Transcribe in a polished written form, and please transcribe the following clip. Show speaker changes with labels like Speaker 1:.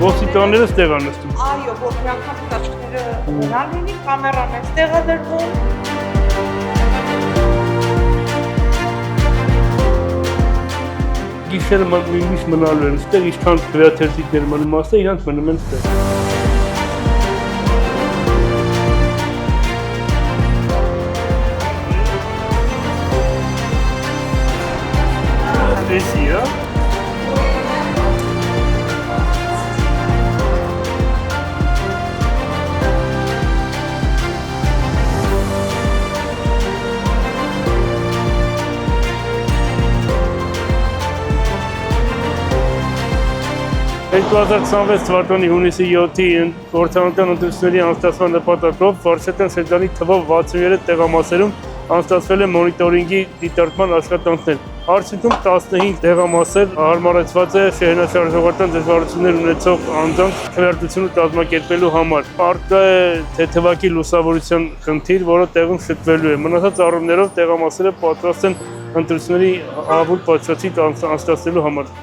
Speaker 1: Ոստիկանները ստեղ են նստում։
Speaker 2: Այո, որ մի անգամ ծածկները նրան լինի, կամերան այստեղ է դրվում։
Speaker 1: Գիշերը միշտ մնալու են ստեղ, ինչքան վերաթերթիկներ մնում ասել, իրանք մնում են ստեղ։ Էսի, հա։ թվականի հունիսի 7-ի խորհրդարանական ընտրությունների անցկացման նպատակով վարչական շրջանի թվով 63 տեղամասերում անցկացվել է մոնիտորինգի դիտարկման աշխատանքներ։ Արդյունքում 15 տեղամասեր հարմարեցված է շահենաշարժողական դժվարություններ ունեցող անձանց քվեարկությունը կազմակերպելու համար։ Առկա է թեթևակի լուսավորության խնդիր, որը տեղում շտկվելու է։ Մնացած առումներով տեղամասերը պատրաստ են ընտրությունների ահավոր պատշաճիկ անցկացնելու համար։